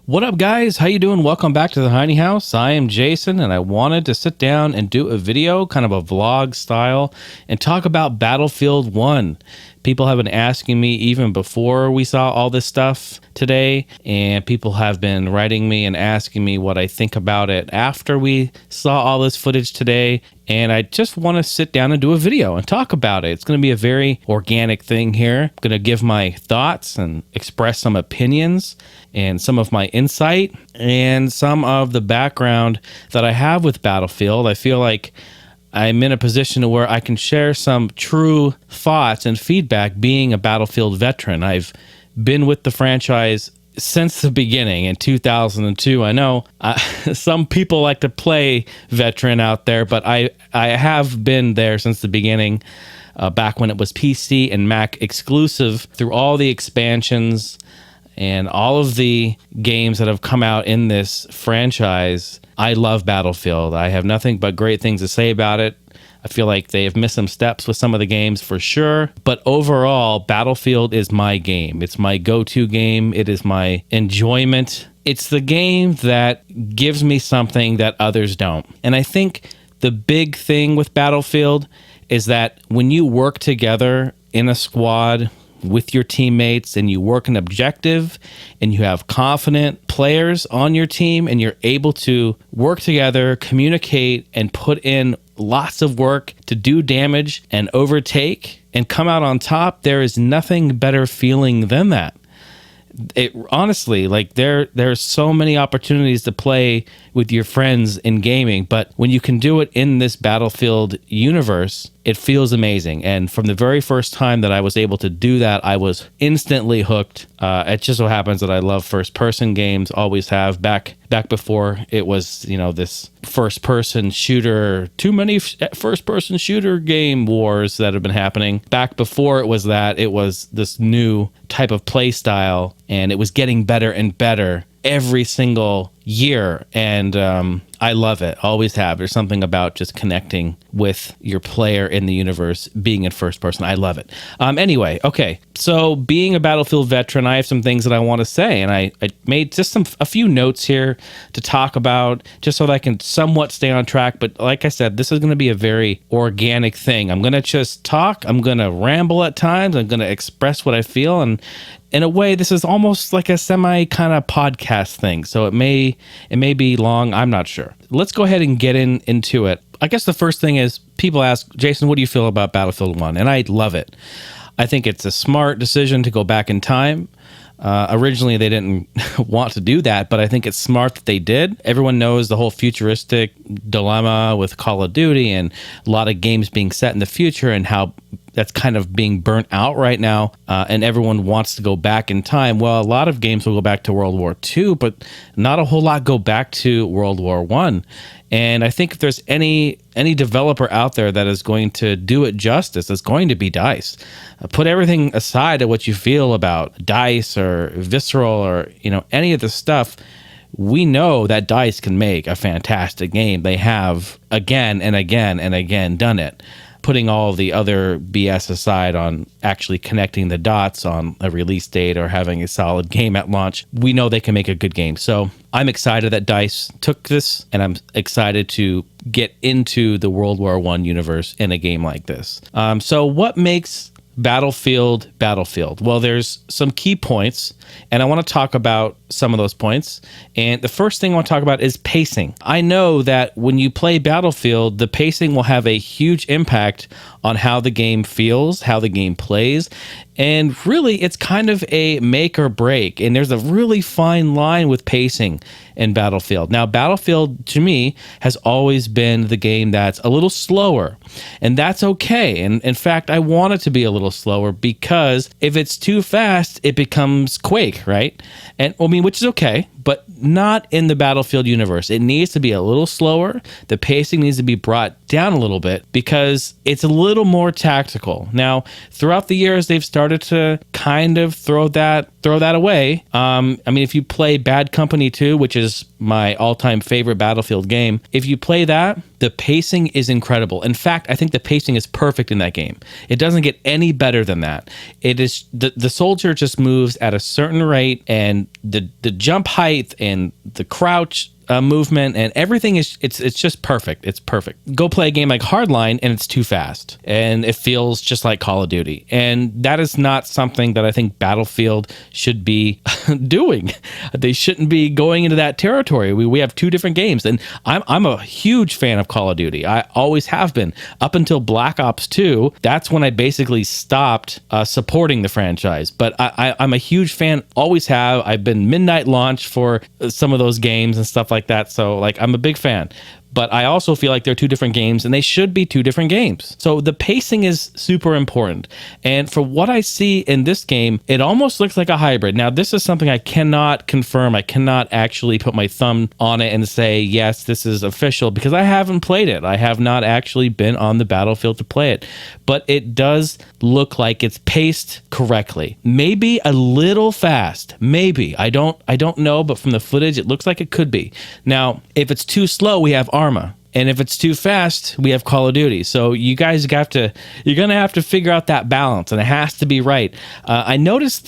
What up, guys? How you doing? Welcome back to the Tiny House. I am Jason, and I wanted to sit down and do a video, kind of a vlog style, and talk about Battlefield 1. People have been asking me even before we saw all this stuff today, and people have been writing me and asking me what I think about it after we saw all this footage today. And I just want to sit down and do a video and talk about it. It's going to be a very organic thing here. I'm going to give my thoughts and express some opinions and some of my insight and some of the background that I have with Battlefield. I feel like I'm in a position where I can share some true thoughts and feedback being a Battlefield veteran. I've been with the franchise since the beginning in 2002. I know some people like to play veteran out there, but I have been there since the beginning, back when it was PC and Mac exclusive, through all the expansions and all of the games that have come out in this franchise. I love Battlefield. I have nothing but great things to say about it. I feel like they have missed some steps with some of the games for sure. But overall, Battlefield is my game. It's my go-to game. It is my enjoyment. It's the game that gives me something that others don't. And I think the big thing with Battlefield is that when you work together in a squad with your teammates and you work an objective and you have confident players on your team and you're able to work together, communicate, and put in lots of work to do damage and overtake and come out on top, there is nothing better feeling than that. It honestly, like there's so many opportunities to play with your friends in gaming, but when you can do it in this Battlefield universe, it feels amazing. And from the very first time that I was able to do that, I was instantly hooked. It just so happens that I love first-person games, always have. Back before it was, this first-person shooter, too many first-person shooter game wars that have been happening. Back before it was that, it was this new type of play style, and it was getting better and better every single year, and I love it. Always have. There's something about just connecting with your player in the universe, being in first person. I love it. Anyway, okay. So being a Battlefield veteran, I have some things that I want to say, and I made just a few notes here to talk about, just so that I can somewhat stay on track. But like I said, this is going to be a very organic thing. I'm going to just talk. I'm going to ramble at times. I'm going to express what I feel, and in a way, this is almost like a semi kind of podcast thing. So it may be long. I'm not sure. Let's go ahead and get into it. I guess the first thing is, people ask, Jason, what do you feel about Battlefield 1? And I love it. I think it's a smart decision to go back in time. Originally, they didn't want to do that, but I think it's smart that they did. Everyone knows the whole futuristic dilemma with Call of Duty and a lot of games being set in the future and how that's kind of being burnt out right now, and everyone wants to go back in time. Well, a lot of games will go back to World War II, but not a whole lot go back to World War I. And I think if there's any developer out there that is going to do it justice, it's going to be DICE. Put everything aside of what you feel about DICE or Visceral or any of the stuff. We know that DICE can make a fantastic game. They have again and again and again done it. Putting all the other BS aside on actually connecting the dots on a release date or having a solid game at launch, we know they can make a good game. So I'm excited that DICE took this, and I'm excited to get into the World War I universe in a game like this. So what makes Battlefield? Well, there's some key points, and I want to talk about some of those points. And the first thing I want to talk about is pacing. I know that when you play Battlefield, the pacing will have a huge impact on how the game feels, how the game plays. And really, it's kind of a make or break. And there's a really fine line with pacing in Battlefield. Now, Battlefield, to me, has always been the game that's a little slower. And that's okay. And in fact, I want it to be a little slower, because if it's too fast, it becomes Quake, right? And which is okay, but not in the Battlefield universe. It needs to be a little slower. The pacing needs to be brought down a little bit because it's a little more tactical. Now, throughout the years, they've started to kind of throw that away. If you play Bad Company 2, which is my all-time favorite Battlefield game, if you play that, the pacing is incredible. In fact, I think the pacing is perfect in that game. It doesn't get any better than that. It is the soldier just moves at a certain rate, and the jump height height and the crouch movement and everything it's just perfect. It's perfect. Go play a game like Hardline and it's too fast and it feels just like Call of Duty, and that is not something that I think Battlefield should be doing. They shouldn't be going into that territory. We have two different games, and I'm a huge fan of Call of Duty. I always have been up until Black Ops 2. That's when I basically stopped supporting the franchise, but I'm a huge fan, always have. I've been midnight launch for some of those games and stuff like that, so like I'm a big fan. But I also feel like they're two different games, and they should be two different games. So the pacing is super important. And for what I see in this game, it almost looks like a hybrid. Now, this is something I cannot confirm. I cannot actually put my thumb on it and say, yes, this is official, because I haven't played it. I have not actually been on the battlefield to play it. But it does look like it's paced correctly. Maybe a little fast. Maybe. I don't know, but from the footage, it looks like it could be. Now, if it's too slow, we have Arma. And if it's too fast, we have Call of Duty. So you're going to have to figure out that balance, and it has to be right. I noticed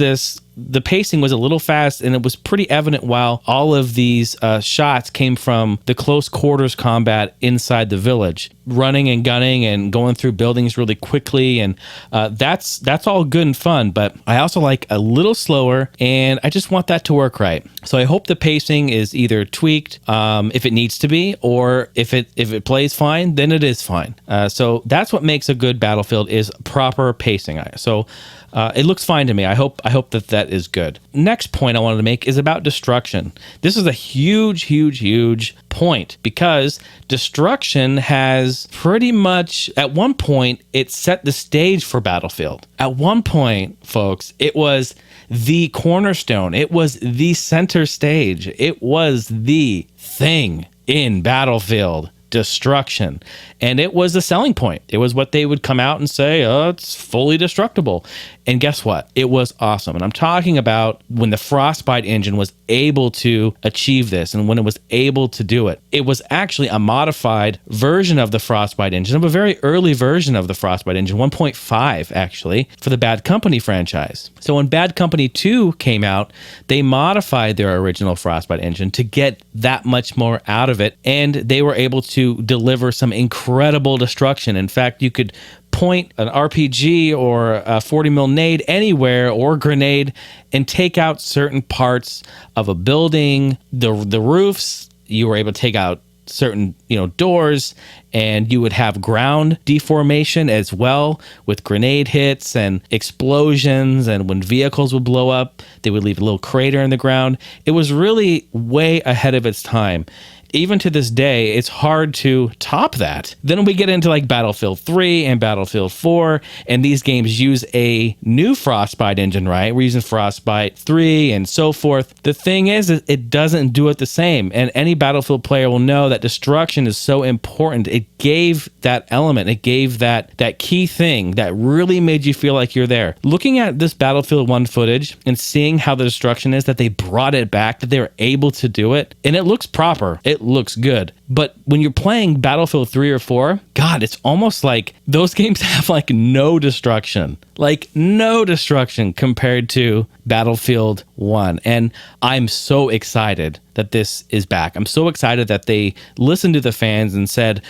the pacing was a little fast, and it was pretty evident while all of these shots came from the close quarters combat inside the village, running and gunning and going through buildings really quickly, and that's all good and fun, but I also like a little slower, and I just want that to work right. So I hope the pacing is either tweaked if it needs to be, or if it plays fine, then it is fine. So that's what makes a good Battlefield, is proper pacing. So it looks fine to me. I hope that is good. Next point I wanted to make is about destruction. This is a huge point, because destruction has pretty much, at one point, it set the stage for Battlefield. At one point, folks, it was the cornerstone. It was the center stage. It was the thing in Battlefield. Destruction. And it was a selling point. It was what they would come out and say, oh, it's fully destructible. And guess what? It was awesome. And I'm talking about when the Frostbite engine was able to achieve this, and when it was able to do it. It was actually a modified version of the Frostbite engine, of a very early version of the Frostbite engine, 1.5 actually, for the Bad Company franchise. So when Bad Company 2 came out, they modified their original Frostbite engine to get that much more out of it, and they were able to deliver some incredible destruction. In fact, you could point an RPG or a 40 mil nade anywhere, or grenade, and take out certain parts of a building, the roofs. You were able to take out certain doors, and you would have ground deformation as well, with grenade hits and explosions, and when vehicles would blow up, they would leave a little crater in the ground. It was really way ahead of its time. Even to this day, it's hard to top that. Then we get into like Battlefield 3 and Battlefield 4, and these games use a new Frostbite engine, right? We're using Frostbite 3 and so forth. The thing is, it doesn't do it the same. And any Battlefield player will know that destruction is so important. It gave that element, it gave that key thing that really made you feel like you're there. Looking at this Battlefield 1 footage and seeing how the destruction is, that they brought it back, that they were able to do it, and it looks proper. It looks good. But when you're playing Battlefield 3 or 4, God, it's almost like those games have like no destruction. Like no destruction compared to Battlefield 1. And I'm so excited that this is back. I'm so excited that they listened to the fans and said,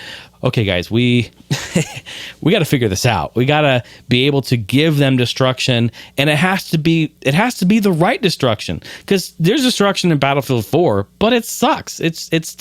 okay, guys, we got to figure this out. We got to be able to give them destruction, and it has to be the right destruction, because there's destruction in Battlefield 4, but it sucks. It's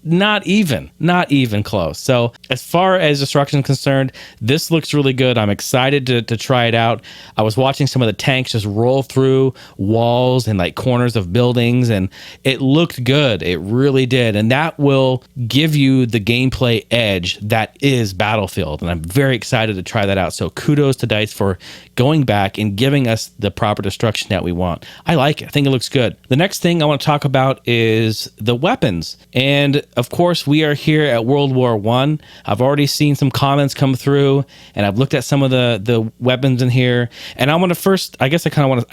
not even close. So as far as destruction is concerned, this looks really good. I'm excited to try it out. I was watching some of the tanks just roll through walls and like corners of buildings, and it looked good. It really did. And that will give you the gameplay edge that is Battlefield, and I'm very excited to try that out. So kudos to DICE for going back and giving us the proper destruction that we want. I like it. I think it looks good. The next thing I want to talk about is the weapons, and of course we are here at World War I. I've already seen some comments come through, and I've looked at some of the weapons in here, and I want to first, I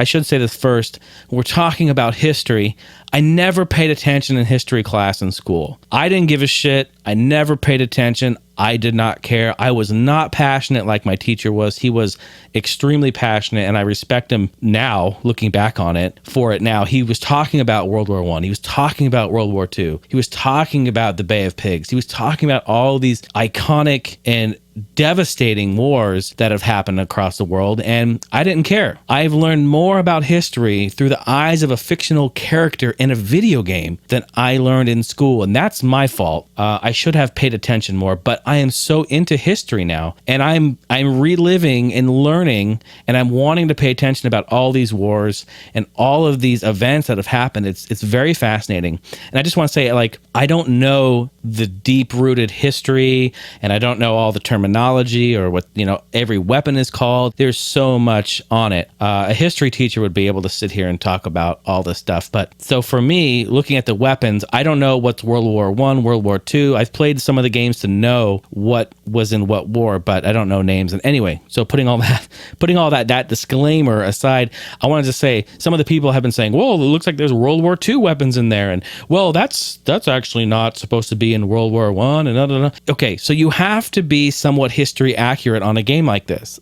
should say this first. We're talking about history. I never paid attention in history class in school. I didn't give a shit. I never paid attention. I did not care. I was not passionate like my teacher was. He was extremely passionate, and I respect him now, looking back on it, for it now. He was talking about World War I. He was talking about World War II. He was talking about the Bay of Pigs. He was talking about all these iconic and devastating wars that have happened across the world, and I didn't care. I've learned more about history through the eyes of a fictional character in a video game than I learned in school, and that's my fault. I should have paid attention more, but I am so into history now, and I'm reliving and learning, and I'm wanting to pay attention about all these wars and all of these events that have happened. It's very fascinating, and I just want to say, like, I don't know the deep-rooted history, and I don't know all the terminology or what, every weapon is called. There's so much on it. A history teacher would be able to sit here and talk about all this stuff. But so for me, looking at the weapons, I don't know what's World War I, World War II. I've played some of the games to know what was in what war, but I don't know names. And anyway, so putting all that disclaimer aside, I wanted to say some of the people have been saying, "Whoa, it looks like there's World War II weapons in there," and well, that's actually not supposed to be in World War I. And okay, so you have to be somewhat history accurate on a game like this.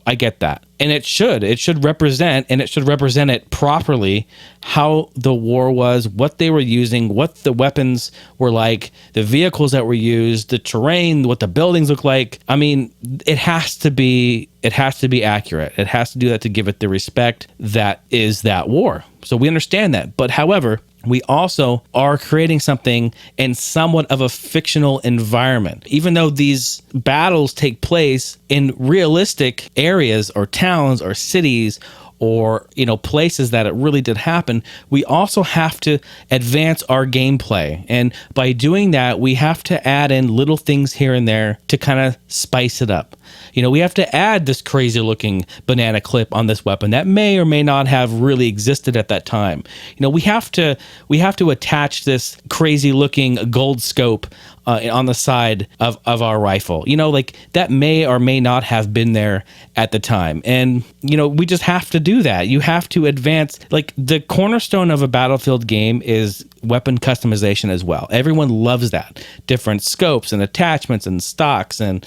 I get that. And it should represent it properly, how the war was, what they were using, what the weapons were like, the vehicles that were used, the terrain, what the buildings look like. I mean, it has to be accurate. It has to do that to give it the respect that is that war. So we understand that. But however, we also are creating something in somewhat of a fictional environment. Even though these battles take place in realistic areas or towns or cities or, places that it really did happen, we also have to advance our gameplay. And by doing that, we have to add in little things here and there to kind of spice it up. We have to add this crazy looking banana clip on this weapon that may or may not have really existed at that time. We have to attach this crazy looking gold scope on the side of our rifle. Like that may or may not have been there at the time. And, we just have to do that. You have to advance. Like the cornerstone of a Battlefield game is weapon customization as well. Everyone loves that. Different scopes and attachments and stocks and,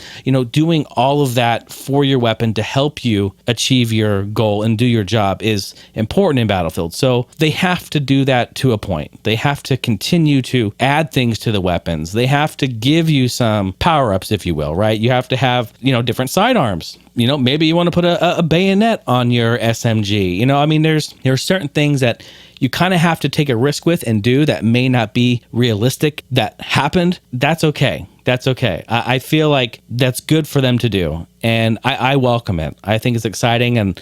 doing all of that for your weapon to help you achieve your goal and do your job is important in Battlefield. So they have to do that to a point. They have to continue to add things to the weapons. They have to give you some power-ups, if you will, right? You have to have, different sidearms. Maybe you want to put a bayonet on your SMG. There's certain things that you kind of have to take a risk with and do that may not be realistic that happened. That's okay. I feel like that's good for them to do. And I welcome it. I think it's exciting. And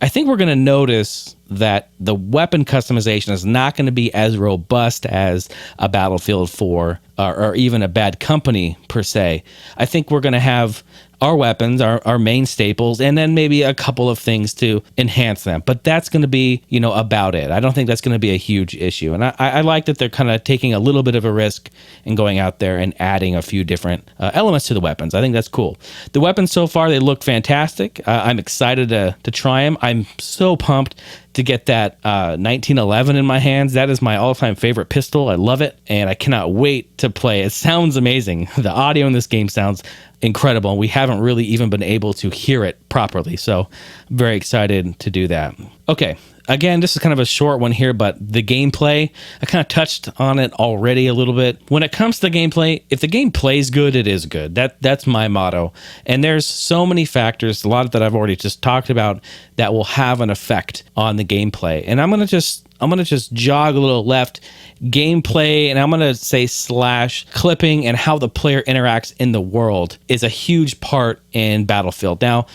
I think we're going to notice that the weapon customization is not going to be as robust as a Battlefield 4 or even a Bad Company per se. I think we're going to have our weapons, our main staples, and then maybe a couple of things to enhance them. But that's going to be, about it. I don't think that's going to be a huge issue. And I like that they're kind of taking a little bit of a risk and going out there and adding a few different elements to the weapons. I think that's cool. The weapons so far, they look fantastic. I'm excited to try them. I'm so pumped to get that 1911 in my hands. That is my all-time favorite pistol. I love it, and I cannot wait to play. It sounds amazing. The audio in this game sounds incredible. We haven't really even been able to hear it properly, so I'm very excited to do that. Okay, again, this is kind of a short one here, but the gameplay, I kind of touched on it already a little bit. When it comes to gameplay, if the game plays good, it is good. That's my motto. And there's so many factors, a lot that I've already just talked about, that will have an effect on the gameplay. And I'm gonna just jog a little left. Gameplay, and I'm going to say / clipping and how the player interacts in the world is a huge part in Battlefield. Now,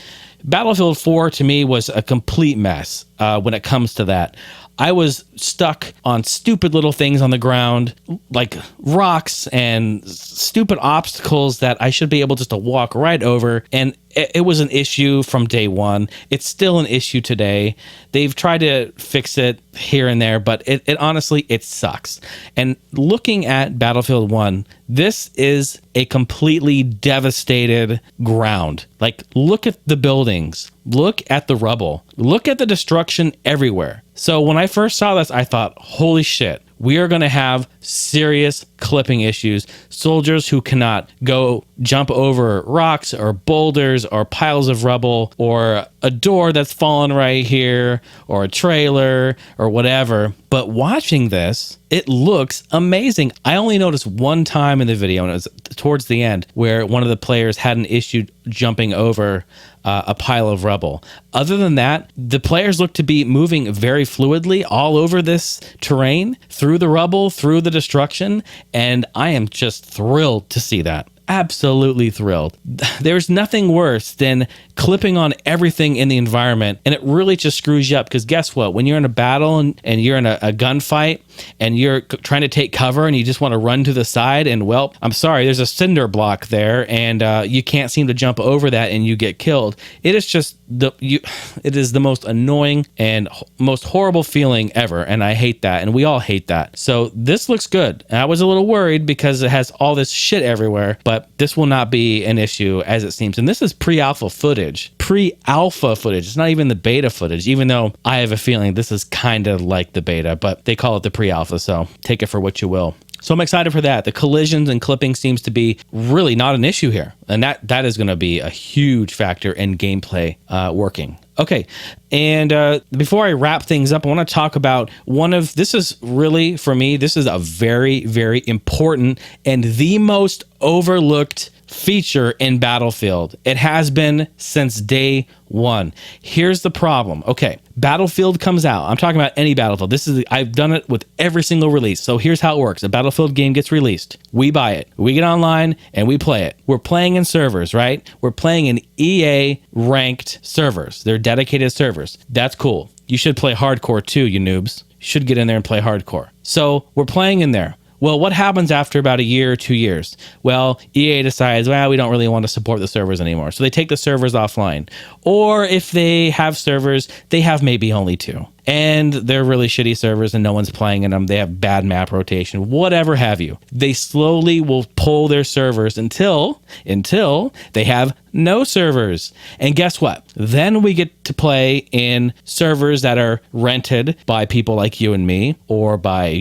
Battlefield 4 to me was a complete mess when it comes to that. I was stuck on stupid little things on the ground, like rocks and stupid obstacles that I should be able just to walk right over. And it was an issue from day one. It's still an issue today. They've tried to fix it here and there, but it honestly, it sucks. And looking at Battlefield 1, this is a completely devastated ground. Like, look at the buildings. Look at the rubble. Look at the destruction everywhere. So when I first saw this, I thought, holy shit, we are going to have serious clipping issues. Soldiers who cannot go jump over rocks or boulders or piles of rubble or a door that's fallen right here or a trailer or whatever. But watching this, it looks amazing. I only noticed one time in the video, and it was towards the end, where one of the players had an issue jumping over a pile of rubble. Other than that, the players look to be moving very fluidly all over this terrain, through the rubble, through the destruction, and I am just thrilled to see that. Absolutely thrilled. There's nothing worse than clipping on everything in the environment, and it really just screws you up, because guess what? When you're in a battle and you're in a gunfight and you're trying to take cover and you just want to run to the side, and well, I'm sorry, there's a cinder block there and you can't seem to jump over that and you get killed. It is just it is the most annoying and most horrible feeling ever, and I hate that, and we all hate that. So this looks good. I was a little worried because it has all this shit everywhere, but this will not be an issue as it seems. And this is pre-alpha footage. Pre-alpha footage. It's not even the beta footage, even though I have a feeling this is kind of like the beta, but they call it the pre-alpha, so take it for what you will. So I'm excited for that. The collisions and clipping seems to be really not an issue here. And that is going to be a huge factor in gameplay working. Okay, and before I wrap things up, I want to talk about this is really, for me, this is a very, very important and the most overlooked feature in Battlefield. It has been since day one. Here's the problem. Okay, Battlefield comes out. I'm talking about any Battlefield. I've done it with every single release. So here's how it works. A Battlefield game gets released. We buy it. We get online and we play it. We're playing in servers, right? We're playing in EA ranked servers. They're dedicated servers. That's cool. You should play hardcore too, you noobs. You should get in there and play hardcore. So we're playing in there. Well, what happens after about a year or 2 years? Well, EA decides, well, we don't really want to support the servers anymore. So they take the servers offline. Or if they have servers, they have maybe only 2. And they're really shitty servers and no one's playing in them. They have bad map rotation, whatever have you. They slowly will pull their servers until they have no servers. And guess what? Then we get to play in servers that are rented by people like you and me, or by,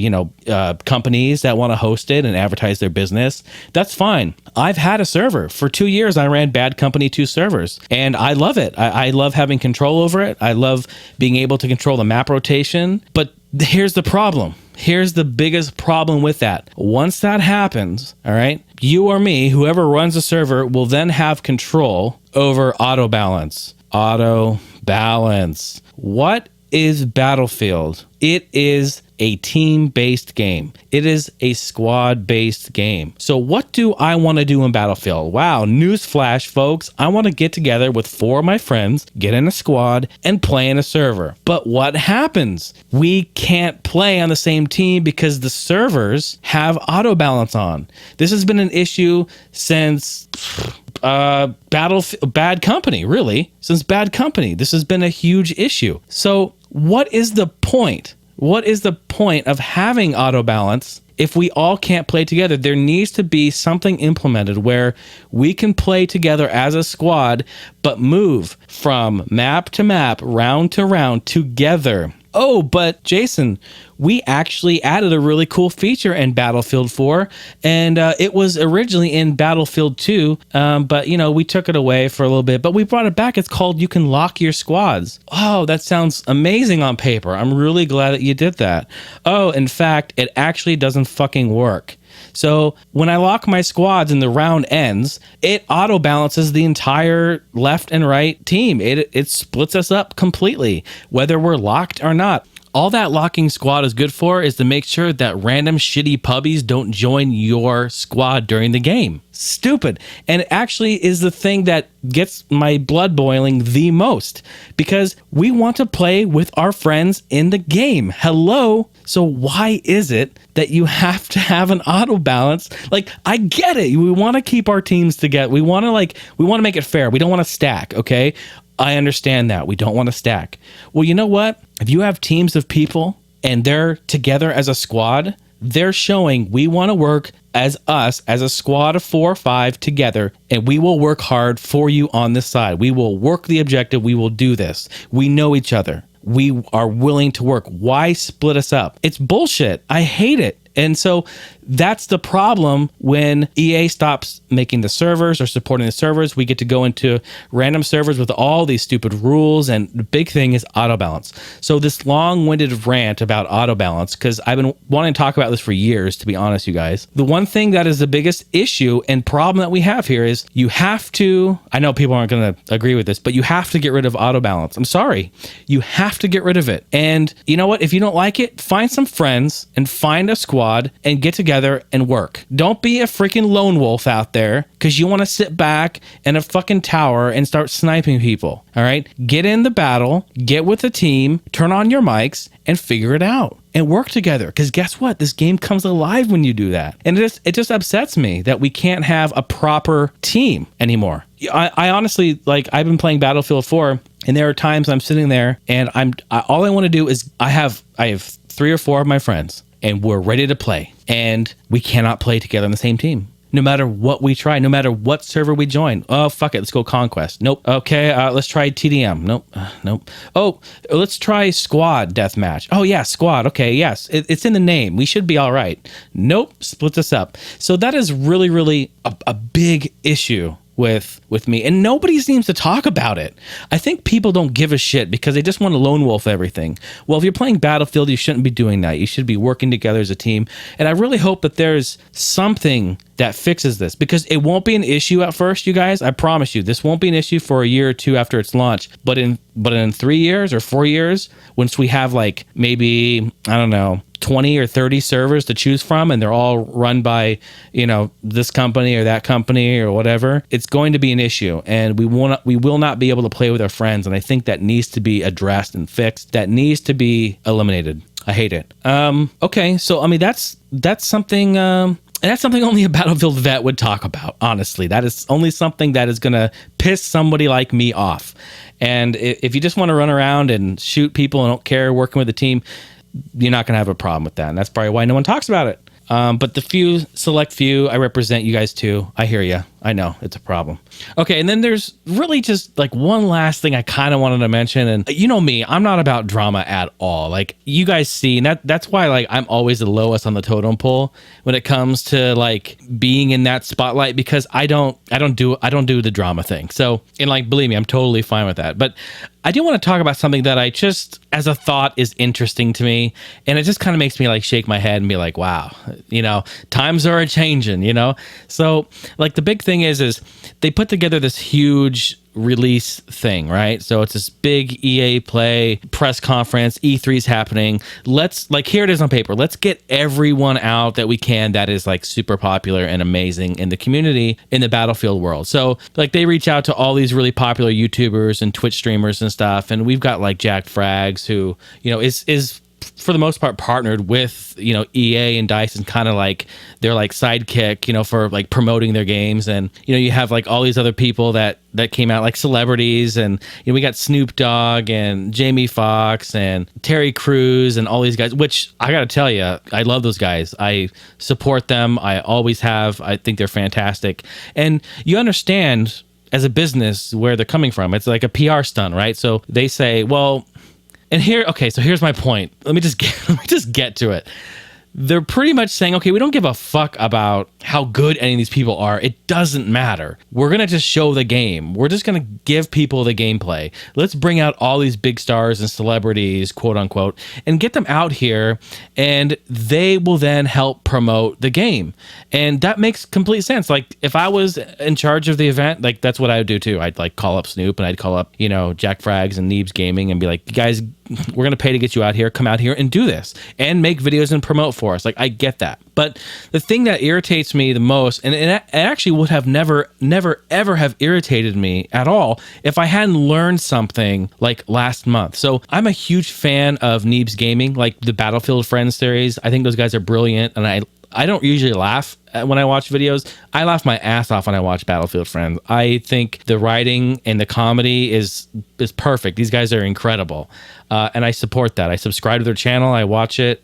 companies that want to host it and advertise their business. That's fine. I've had a server. For 2 years, I ran Bad Company 2 servers, and I love it. I love having control over it. I love being able to control the map rotation. But here's the problem. Here's the biggest problem with that. Once that happens, all right, you or me, whoever runs the server, will then have control over auto balance. Auto balance. What is Battlefield? It is a team-based game. It is a squad-based game. So what do I want to do in Battlefield? Wow, newsflash, folks. I want to get together with 4 of my friends, get in a squad, and play in a server. But what happens? We can't play on the same team because the servers have auto balance on. This has been an issue since Bad Company, really. Since Bad Company, this has been a huge issue. So what is the point? What is the point of having auto balance if we all can't play together? There needs to be something implemented where we can play together as a squad, but move from map to map, round to round together. Oh, but Jason, we actually added a really cool feature in Battlefield 4, and it was originally in Battlefield 2, but, we took it away for a little bit, but we brought it back. It's called You Can Lock Your Squads. Oh, that sounds amazing on paper. I'm really glad that you did that. Oh, in fact, it actually doesn't fucking work. So when I lock my squads and the round ends, it auto balances the entire left and right team. It splits us up completely, whether we're locked or not. All that locking squad is good for is to make sure that random shitty puppies don't join your squad during the game. Stupid. And it actually is the thing that gets my blood boiling the most, because we want to play with our friends in the game. Hello? So why is it that you have to have an auto balance? Like, I get it. We want to keep our teams together. We want to make it fair. We don't want to stack, okay? I understand that. We don't want to stack. Well, you know what? If you have teams of people and they're together as a squad, they're showing we want to work as a squad of 4 or 5 together, and we will work hard for you on this side. We will work the objective. We will do this. We know each other. we are willing to work. Why split us up? It's bullshit. I hate it. And so that's the problem when EA stops making the servers or supporting the servers. We get to go into random servers with all these stupid rules. And the big thing is auto balance. So this long-winded rant about auto balance, because I've been wanting to talk about this for years, to be honest, you guys. The one thing that is the biggest issue and problem that we have here is you have to, I know people aren't going to agree with this, but you have to get rid of auto balance. I'm sorry. You have to get rid of it. And you know what? If you don't like it, find some friends and find a squad and get together and work. Don't be a freaking lone wolf out there because you want to sit back in a fucking tower and start sniping people. All right? Get in the battle, get with the team, turn on your mics, and figure it out. And work together, because guess what? This game comes alive when you do that. And it just upsets me that we can't have a proper team anymore. I honestly, like, I've been playing Battlefield 4, and there are times I'm sitting there and all I want to do is I have 3 or 4 of my friends, and we're ready to play, and we cannot play together on the same team. No matter what we try, no matter what server we join. Oh, fuck it. Let's go Conquest. Nope. Okay, let's try TDM. Nope. Nope. Oh, let's try Squad Deathmatch. Oh, yeah, Squad. Okay, yes. It's in the name. We should be all right. Nope. Splits us up. So that is really, really a big issue with me, and nobody seems to talk about it. I think people don't give a shit because they just want to lone wolf everything. Well, if you're playing Battlefield, you shouldn't be doing that. You should be working together as a team. And I really hope that there's something that fixes this, because it won't be an issue at first, you guys. I promise you, this won't be an issue for a year or two after its launch. But in 3 years or 4 years, once we have like maybe, I don't know, 20 or 30 servers to choose from, and they're all run by, you know, this company or that company or whatever, it's going to be an issue, and we will not be able to play with our friends. And I think that needs to be addressed and fixed. That needs to be eliminated. I hate it. Okay, so I mean that's something. And that's something only a Battlefield vet would talk about, honestly. That is only something that is going to piss somebody like me off. And if you just want to run around and shoot people and don't care working with a team, you're not going to have a problem with that. And that's probably why no one talks about it. But the select few, I represent you guys too. I hear you. I know it's a problem. Okay, and then there's really just like one last thing I kind of wanted to mention. And you know me, I'm not about drama at all. Like you guys see, and that's why like I'm always the lowest on the totem pole when it comes to like being in that spotlight, because I don't do the drama thing. So, and like believe me, I'm totally fine with that. But I do want to talk about something that I just, as a thought, is interesting to me, and it just kind of makes me like shake my head and be like, wow, you know, times are a-changing, you know? So like the big thing is they put together this huge release thing, right? So it's this big EA Play press conference, E3's happening. Let's, like, here it is on paper. Let's get everyone out that we can that is like super popular and amazing in the community in the Battlefield world. So like they reach out to all these really popular YouTubers and Twitch streamers and stuff, and we've got like Jack Frags, who, you know, is for the most part partnered with, you know, EA and DICE, and kind of like their like sidekick, you know, for like promoting their games. And, you know, you have like all these other people that came out, like celebrities, and, you know, we got Snoop Dogg and Jamie Foxx and Terry Crews and all these guys, which I gotta tell you, I love those guys. I support them. I always have. I think they're fantastic. And you understand as a business where they're coming from. It's like a PR stunt, right? So they say, well, and here, okay, so here's my point. Let me just get to it. They're pretty much saying, okay, we don't give a fuck about how good any of these people are. It doesn't matter. We're going to just show the game. We're just going to give people the gameplay. Let's bring out all these big stars and celebrities, quote unquote, and get them out here, and they will then help promote the game. And that makes complete sense. Like if I was in charge of the event, like that's what I would do too. I'd like call up Snoop, and I'd call up, you know, Jack Frags and Neebs Gaming, and be like, you guys, we're going to pay to get you out here. Come out here and do this and make videos and promote for us. Like, I get that. But the thing that irritates me the most, and it actually would have never, ever have irritated me at all if I hadn't learned something like last month. So I'm a huge fan of Neebs Gaming, like the Battlefield Friends series. I think those guys are brilliant, and I don't usually laugh when I watch videos. I laugh my ass off when I watch Battlefield Friends. I think the writing and the comedy is perfect. These guys are incredible. And I support that. I subscribe to their channel. I watch it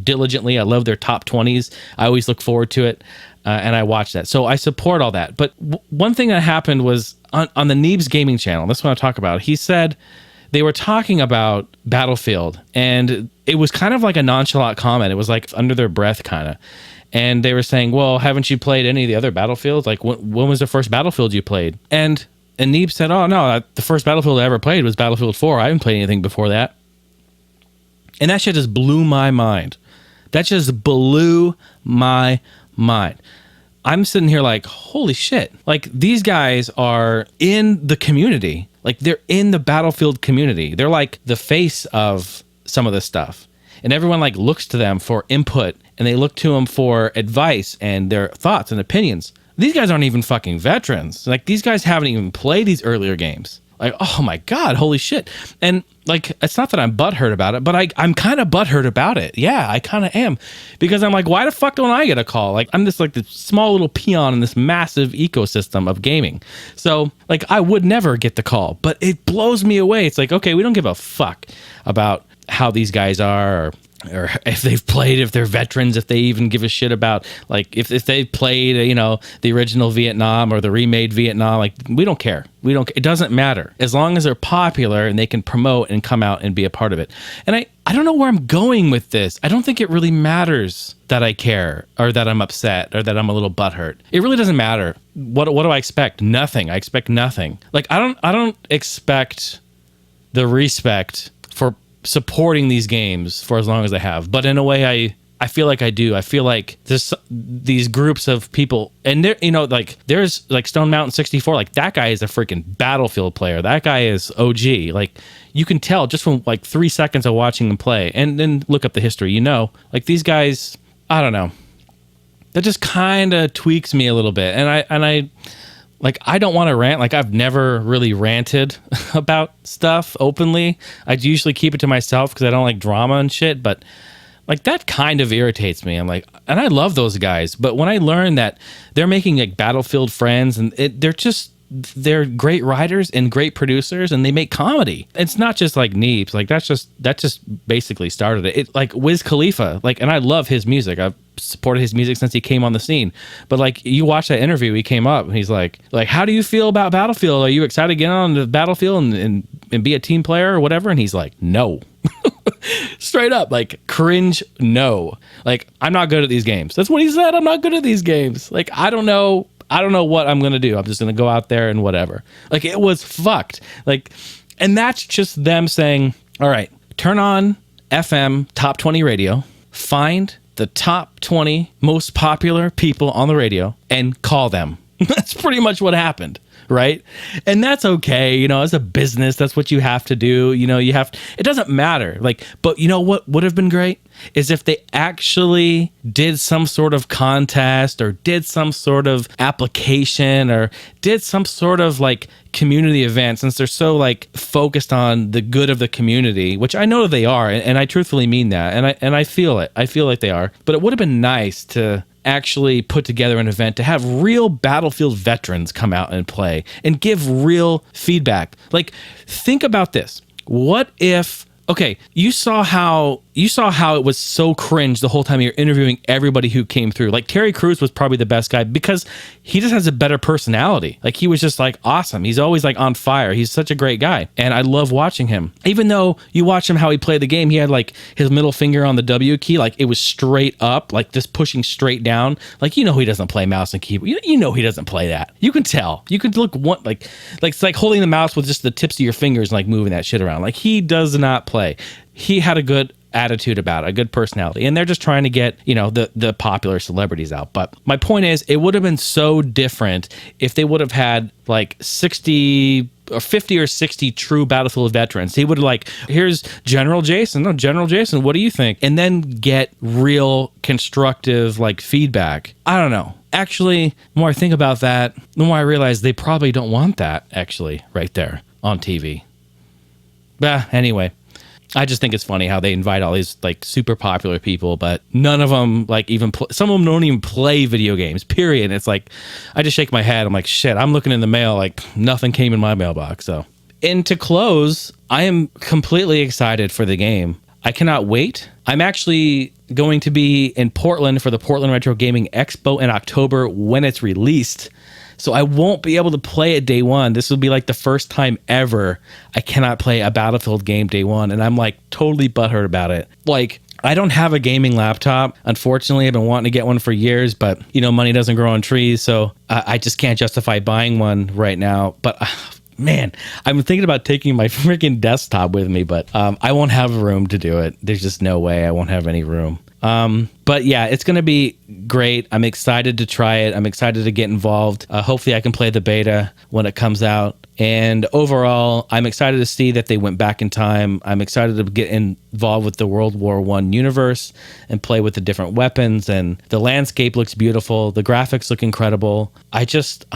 diligently. I love their top 20s. I always look forward to it. And I watch that. So I support all that. But one thing that happened was on the Neebs Gaming channel, that's what I talk about. He said they were talking about Battlefield, and it was kind of like a nonchalant comment. It was like under their breath kind of. And they were saying, well, haven't you played any of the other Battlefields? Like, when was the first Battlefield you played? And Neeb said, oh, no, the first Battlefield I ever played was Battlefield 4. I haven't played anything before that. And that shit just blew my mind. That just blew my mind. I'm sitting here like, holy shit. Like, these guys are in the community. Like, they're in the Battlefield community. They're like the face of some of this stuff. And everyone like looks to them for input, and they look to them for advice and their thoughts and opinions. These guys aren't even fucking veterans. Like, these guys haven't even played these earlier games. Like, oh my God, holy shit. And like, it's not that I'm butthurt about it, but I'm kind of butthurt about it. Yeah, I kind of am. Because I'm like, why the fuck don't I get a call? Like, I'm just like this small little peon in this massive ecosystem of gaming. So like, I would never get the call, but it blows me away. It's like, okay, we don't give a fuck about how these guys are, or if they've played, if they're veterans, if they even give a shit about, like, if they've played, you know, the original Vietnam or the remade Vietnam. Like, we don't care. It doesn't matter. As long as they're popular and they can promote and come out and be a part of it. And I don't know where I'm going with this. I don't think it really matters that I care, or that I'm upset, or that I'm a little butthurt. It really doesn't matter. What do I expect? Nothing. I expect nothing. Like, I don't expect the respect for supporting these games for as long as I have, but in a way I feel like I do. I feel like these groups of people, and there, you know, like, there's like Stone Mountain 64, like, that guy is a freaking Battlefield player. That guy is OG. Like, you can tell just from like 3 seconds of watching him play, and then look up the history, you know, like, these guys, I don't know, that just kind of tweaks me a little bit. And I like, I don't want to rant. Like, I've never really ranted about stuff openly. I usually keep it to myself because I don't like drama and shit. But like, that kind of irritates me. I'm like, and I love those guys. But when I learn that they're making like Battlefield friends, and they're great writers and great producers, and they make comedy. It's not just like Neebs. Like, that just basically started it. It, like, Wiz Khalifa, like, and I love his music. I've supported his music since he came on the scene. But like, you watch that interview, he came up and he's like, how do you feel about Battlefield? Are you excited to get on the Battlefield and be a team player or whatever? And he's like, no. Straight up, like, cringe, no. Like, I'm not good at these games. That's what he said. I'm not good at these games. Like, I don't know what I'm going to do. I'm just going to go out there and whatever. Like, it was fucked. Like, and that's just them saying, all right, turn on FM top 20 radio, find the top 20 most popular people on the radio, and call them. That's pretty much what happened. Right. And that's okay. You know, as a business, that's what you have to do. You know, it doesn't matter. Like, but you know what would have been great is if they actually did some sort of contest, or did some sort of application, or did some sort of like community event, since they're so like focused on the good of the community, which I know they are. And I truthfully mean that. And I feel it. I feel like they are. But it would have been nice to actually put together an event to have real Battlefield veterans come out and play and give real feedback. Like, think about this. What if, okay, you saw how it was so cringe the whole time you're interviewing everybody who came through. Like, Terry Crews was probably the best guy because he just has a better personality. Like, he was just like awesome. He's always like on fire. He's such a great guy. And I love watching him. Even though you watch him how he played the game, he had like his middle finger on the W key. Like, it was straight up, like just pushing straight down. Like, you know, he doesn't play mouse and keyboard. You know, he doesn't play that. You can tell. You can look like it's like holding the mouse with just the tips of your fingers and like moving that shit around. Like, he does not play. He had a good attitude about it, a good personality, and they're just trying to get, you know, the popular celebrities out. But my point is, it would have been so different if they would have had like 60 or 50 or 60 true Battlefield veterans. He would have like, here's General Jason. No, General Jason, what do you think? And then get real constructive like feedback. I don't know. Actually, the more I think about that, the more I realize they probably don't want that actually right there on TV. But anyway, I just think it's funny how they invite all these like super popular people, but none of them like even some of them don't even play video games, period. And it's like, I just shake my head. I'm like, shit, I'm looking in the mail, like nothing came in my mailbox. So, and to close, I am completely excited for the game. I cannot wait. I'm actually going to be in Portland for the Portland Retro Gaming Expo in October when it's released. So I won't be able to play it day one. This will be like the first time ever I cannot play a Battlefield game day one. And I'm like totally butthurt about it. Like, I don't have a gaming laptop. Unfortunately, I've been wanting to get one for years, but money doesn't grow on trees. So I just can't justify buying one right now. But man, I'm thinking about taking my freaking desktop with me, but I won't have room to do it. There's just no way I won't have any room. But yeah, it's going to be great. I'm excited to try it. I'm excited to get involved. Hopefully I can play the beta when it comes out. And overall, I'm excited to see that they went back in time. I'm excited to get involved with the World War I universe and play with the different weapons. And the landscape looks beautiful. The graphics look incredible. I'm just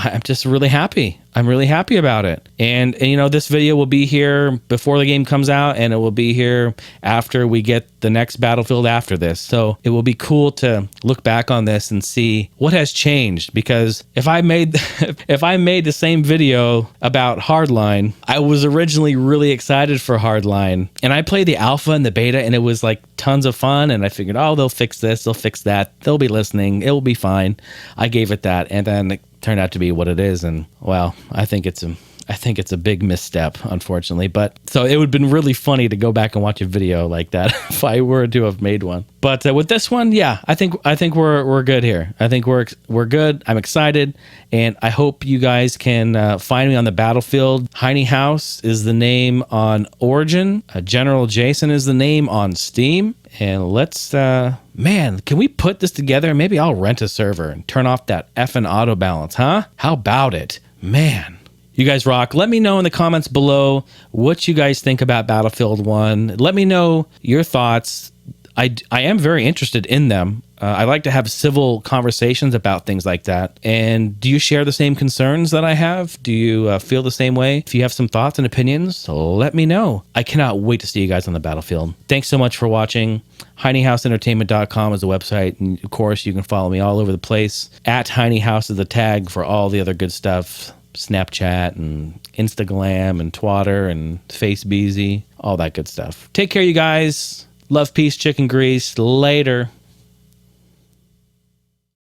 really happy. I'm really happy about it. And this video will be here before the game comes out, and it will be here after we get the next Battlefield after this. So it will be cool to look back on this and see what has changed. Because if I made the same video about Hardline, I was originally really excited for Hardline, and I played the alpha and the beta, and it was like tons of fun. And I figured, oh, they'll fix this, they'll fix that, they'll be listening, it will be fine. I gave it that, and then it turned out to be what it is. And well, I think it's a big misstep, unfortunately. But so it would have been really funny to go back and watch a video like that if I were to have made one. But with this one, yeah, I think we're good here. I think we're good. I'm excited, and I hope you guys can find me on the Battlefield. Heiny House is the name on Origin. General Jason is the name on Steam. And let's, man, can we put this together? Maybe I'll rent a server and turn off that effing auto balance, huh? How about it? Man. You guys rock. Let me know in the comments below what you guys think about Battlefield 1. Let me know your thoughts. I am very interested in them. I like to have civil conversations about things like that. And do you share the same concerns that I have? Do you feel the same way? If you have some thoughts and opinions, let me know. I cannot wait to see you guys on the Battlefield. Thanks so much for watching. HeinyHouseEntertainment.com is the website. And of course, you can follow me all over the place. At Heiny House is the tag for all the other good stuff. Snapchat and Instagram and Twitter and FaceBeezy, all that good stuff. Take care, you guys. Love, peace, chicken grease. Later.